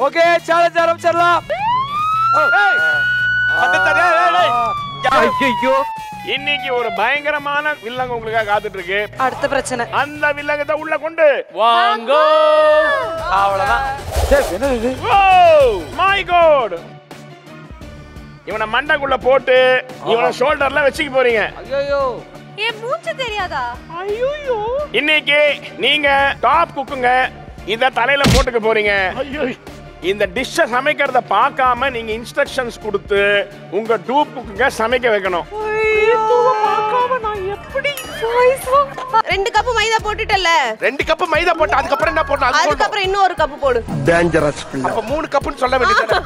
Okay challenge ஆரம்பிச்சிடலாம். ஐயோ இன்னைக்கு ஒரு பயங்கரமான வில்லங்க உங்களுக்காக காத்துட்டு இருக்கு. அடுத்த பிரச்சனை அந்த வில்லங்கத்தை உள்ள கொண்டு வாங்கோ. அவ்வளவுதான். சரி என்ன இது? My God. இவனை மண்டைக்குள்ள போட்டு இவனை ஷோல்டர்ல வச்சுக்க போறீங்க. ஐயோ ஏன் மூஞ்சி தெரியாதா? ஐயோ இன்னைக்கு நீங்க டாப் குக்குங்க இத தலையில போட்டுக்க போறீங்க. இந்த டிஷ்ஷை சமைக்கிறத பார்க்காம நீங்க இன்ஸ்ட்ரக்ஷன்ஸ் கொடுத்து உங்க டூப் குக்குங்க சமைக்க வைக்கணும். ரெண்டு கப் மைதா போட்டுட்டல. 2 கப் மைதா போட்டு அதுக்கப்புறம் என்ன போடணும்? அதுக்கப்புறம் இன்னொரு கப் போடு. டேஞ்சரஸ். அப்ப 3 கப்னு சொல்ல வேண்டியது.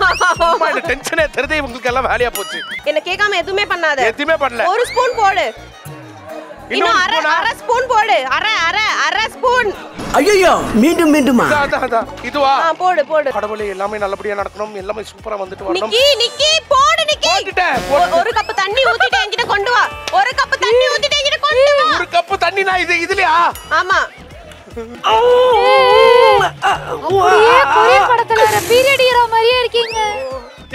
அம்மா இந்த டென்ஷனே தெரிதே உங்களுக்கு எல்லாம் வேலையா போச்சு. என்ன கேட்காம எதுவுமே பண்ணாத. எதுவுமே பண்ணல. ஒரு ஸ்பூன் போடு. இன்னும் அரை ஸ்பூன் போடு. அரை ஸ்பூன். ஐயோ மீண்டும் மீண்டுமா? இதுவா? போடு போடு. கடவுளே எல்லாமே நல்லபடியா நடக்கணும். எல்லாமே சூப்பரா வந்துட்டு வரணும். நிக்கி போடு நிக்கி. ஒரு கப் தண்ணி ஊத்திட்டு என்கிட்ட கொண்டு வா. ஒரு கப் தண்ணி ஊத்திட்டு என்கிட்ட கொண்டு வா. ஒரு கப் தண்ணி நான் இதுலயா? ஆமா. அப்படியே கொரியன் படத்துல வர பீரியட் ஹீரோ மாதிரியே இருக்கீங்க.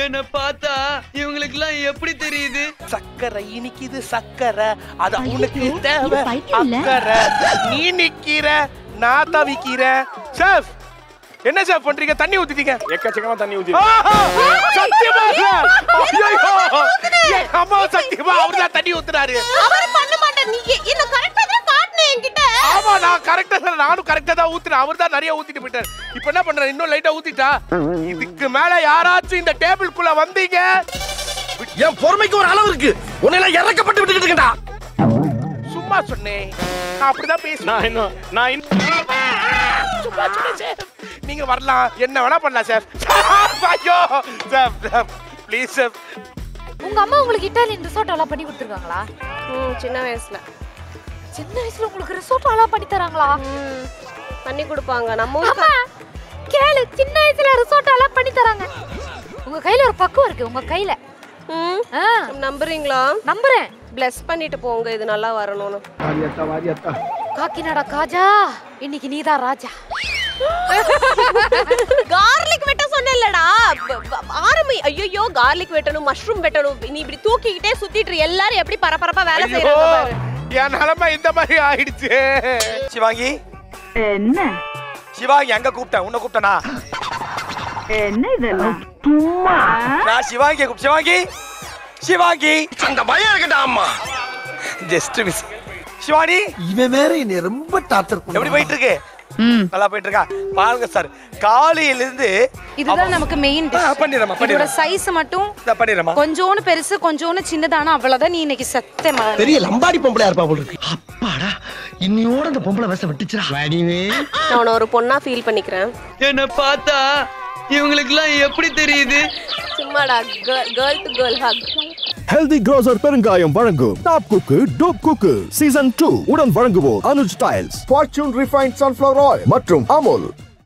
என்ன பார்த்தா இவங்களுக்கு எல்லாம் எப்படி தெரியுது? சக்கரை இனிக்குது சக்கரை அது உனக்கு தேவை அக்கறை. நீ நிக்கிற நான் தவிக்கிறேன். செஃப் என்ன செஃப் பண்றீங்க? தண்ணி ஊத்திட்டீங்க. எக்கச்சக்கமா தண்ணி ஊத்தி. சத்தியமா அம்மா சத்தியமா அவர்தான் தண்ணி ஊத்துறாரு. அவர் பண்ண மாட்டார். நீ என்ன கரெக்ட்டா தான் காட்டுன என்கிட்ட. ஆமா நான் கரெக்ட்டா தான் நானும் கரெக்ட்டா தான் ஊத்துறேன். அவர்தான் நிறைய ஊத்திட்டு போயிட்டார். இப்போ என்ன பண்றாரு? இன்னும் லைட்டா ஊத்திட்டா. இதுக்கு மேல யாராச்சும் இந்த டேபிள்குள்ள வந்தீங்க என் பொறுமைக்கு ஒரு அளவு இருக்கு. உன்னையெல்லாம் இறக்கப்பட்டு விட்டுக்கிட்டு இருக்கடா. சும்மா சொன்னேன். நான் அப்படிதான் பேசுறேன். நான் சும்மா சொன்னேன். நீங்க வரலாம் என்ன வேணா பண்ணலாம் சார். ஐயோ சார் ப்ளீஸ் சார். உங்க அம்மா உங்களுக்கு இட்டாலியன் ரிசோர்ட் எல்லாம் பண்ணி கொடுத்துருக்காங்களா? சின்ன வயசுல. சின்ன வயசுல உங்களுக்கு ரிசோர்ட் எல்லாம் பண்ணி தராங்களா? பண்ணி கொடுப்பாங்க. நம்ம அம்மா கேளு, சின்ன வயசுல ரிசோர்ட் எல்லாம் பண்ணி தராங்க. உங்க கையில ஒரு பக்குவம் இருக்கு. உங்க கையில நம்புறீங்களா? நம்புறேன். பிளஸ் பண்ணிட்டு போங்க இது நல்லா வரணும்னு. காக்கிநாடா காஜா இன்னைக்கு நீதான் ராஜா. கார்லிக் வெட்ட சொன்னேன்லடா. ஆரம்பி. ஐயோ கார்லிக் வெட்டணும், மஷ்ரூம் வெட்டணும். நீ இப்படி தூக்கிக்கிட்டே சுத்திட்டு எல்லாரும் எப்படி பரபரப்பா வேலை செய்யறாங்க பாரு. என் நிலைமை இந்த மாதிரி ஆயிடுச்சு. சிவாங்கி என்ன? சிவாங்கி எங்க கூப்பிட்டேன்? உன்னை கூப்பிட்டனா? என்ன இதெல்லாம்? நான் சிவாங்கி சிவாங்கி சிவாங்கி அந்த பயம் இருக்கடா அம்மா. Just miss. சிவானி இவன் வேற என்ன ரொம்ப டார்ச்சர் பண்ணு. எப்படி போயிட்டு இருக்கு? நல்லா போயிட்டு இருக்கா? பாருங்க சார் காலையில இருந்து இதுதான் நமக்கு மெயின் டிஷ். பண்ணிரமா இதோட சைஸ் மட்டும் பண்ணிரமா. கொஞ்சோன்னு பெருசு கொஞ்சோன்னு சின்னதானா அவ்வளவுதான். நீ இன்னைக்கு சத்தமா பெரிய லம்பாடி பொம்பளையா இருப்பா போல இருக்கு. அப்பாடா இன்னியோட அந்த பொம்பளை வேஷ விட்டுச்சுடா. வடிவே நான் ஒரு பொண்ணா ஃபீல் பண்ணிக்கிறேன். என்ன பார்த்தா இவங்களுக்கு எல்லாம் எப்படி தெரியுது? சும்மாடா girl to girl hug. Healthy grocer பெருங்காயம் வழங்கும் top cook dupe cook season 2 உடன் வழங்குவோர் Anuj tiles, Fortune refined sunflower oil மற்றும் அமுல்.